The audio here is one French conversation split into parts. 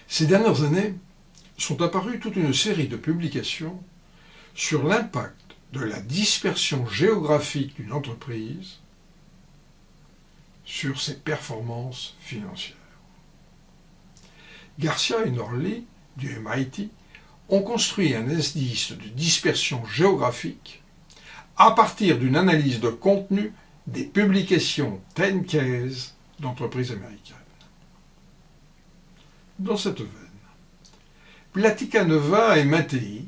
Ces dernières années, sont apparues toute une série de publications sur l'impact de la dispersion géographique d'une entreprise sur ses performances financières. Garcia et Norley, du MIT, ont construit un indice de dispersion géographique à partir d'une analyse de contenu des publications 10-Ks d'entreprises américaines. Dans cette veine, Platicanova et Mattei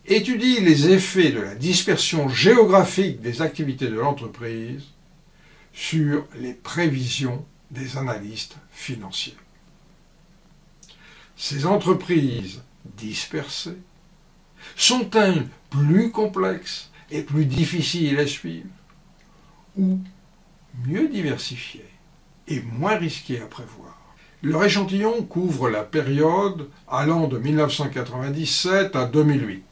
étudient les effets de la dispersion géographique des activités de l'entreprise sur les prévisions des analystes financiers. Ces entreprises dispersées sont-elles plus complexes et plus difficiles à suivre, ou mieux diversifiées et moins risquées à prévoir? Leur échantillon couvre la période allant de 1997 à 2008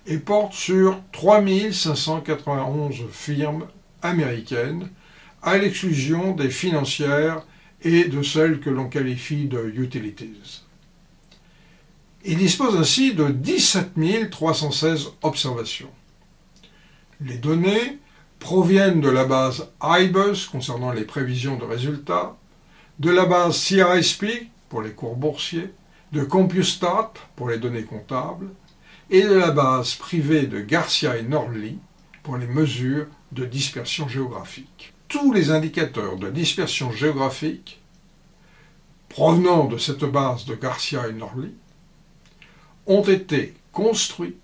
et porte sur 3591 firmes américaines, à l'exclusion des financières et de celles que l'on qualifie de utilities. Il dispose ainsi de 17 316 observations. Les données proviennent de la base IBUS concernant les prévisions de résultats, de la base CRSP pour les cours boursiers, de CompuStat pour les données comptables, et de la base privée de Garcia et Norley pour les mesures de dispersion géographique. Tous les indicateurs de dispersion géographique provenant de cette base de Garcia et Norley ont été construits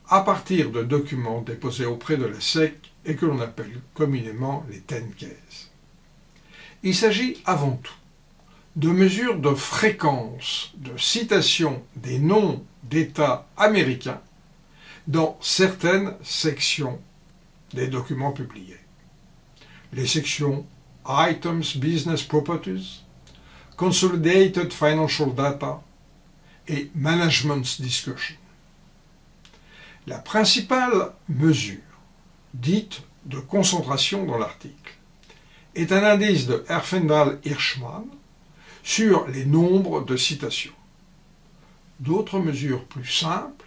à partir de documents déposés auprès de la SEC et que l'on appelle communément les 10-Ks. Il s'agit avant tout de mesures de fréquence de citation des noms d'États américains dans certaines sections des documents publiés. Les sections Items Business Properties, Consolidated Financial Data et Management's Discussion. La principale mesure, dite de concentration dans l'article, est un indice de Herfindahl-Hirschman sur les nombres de citations. D'autres mesures plus simples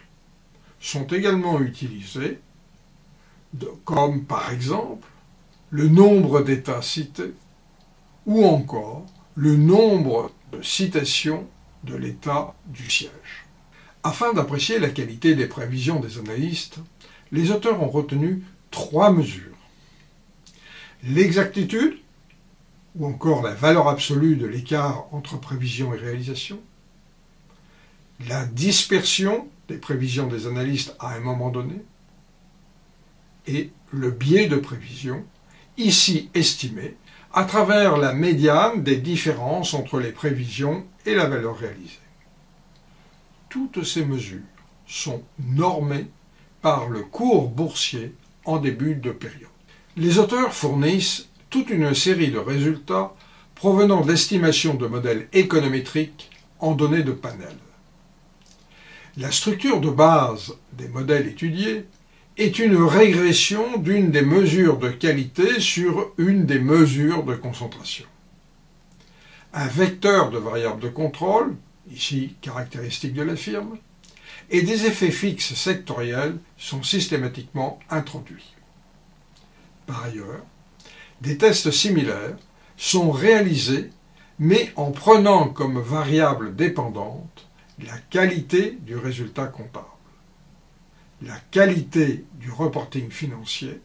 sont également utilisées, comme par exemple le nombre d'États cités ou encore le nombre de citations de l'État du siège. Afin d'apprécier la qualité des prévisions des analystes, les auteurs ont retenu 3 mesures. L'exactitude, ou encore la valeur absolue de l'écart entre prévision et réalisation, la dispersion des prévisions des analystes à un moment donné, et le biais de prévision, ici estimé à travers la médiane des différences entre les prévisions et la valeur réalisée. Toutes ces mesures sont normées par le cours boursier en début de période. Les auteurs fournissent toute une série de résultats provenant d'estimations de modèles économétriques en données de panel. La structure de base des modèles étudiés est une régression d'une des mesures de qualité sur une des mesures de concentration. Un vecteur de variables de contrôle, ici caractéristique de la firme, et des effets fixes sectoriels sont systématiquement introduits. Par ailleurs, des tests similaires sont réalisés, mais en prenant comme variable dépendante la qualité du résultat comptable, la qualité du reporting financier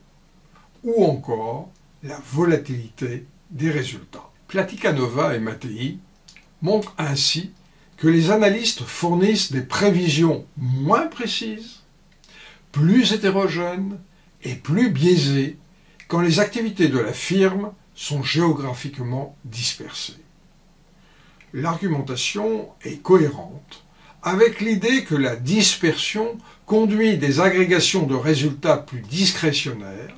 ou encore la volatilité des résultats. Platicanova et Mattei montrent ainsi que les analystes fournissent des prévisions moins précises, plus hétérogènes et plus biaisées quand les activités de la firme sont géographiquement dispersées. L'argumentation est cohérente avec l'idée que la dispersion conduit des agrégations de résultats plus discrétionnaires,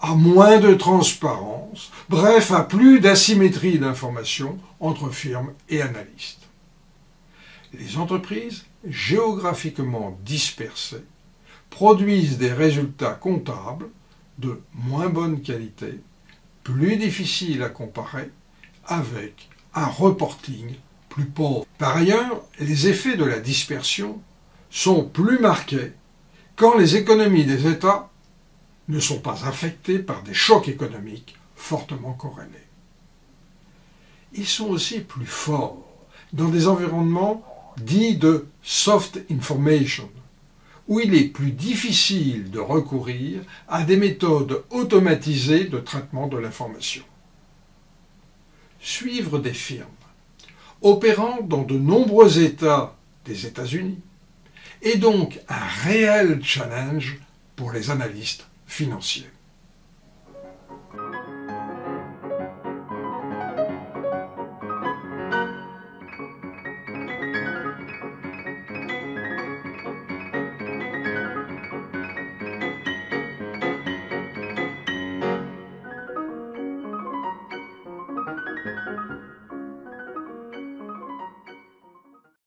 à moins de transparence, bref, à plus d'asymétrie d'information entre firmes et analystes. Les entreprises géographiquement dispersées produisent des résultats comptables de moins bonne qualité, plus difficile à comparer avec un reporting plus pauvre. Par ailleurs, les effets de la dispersion sont plus marqués quand les économies des États ne sont pas affectées par des chocs économiques fortement corrélés. Ils sont aussi plus forts dans des environnements dits de soft information, où il est plus difficile de recourir à des méthodes automatisées de traitement de l'information. Suivre des firmes opérant dans de nombreux États des États-Unis est donc un réel challenge pour les analystes financiers.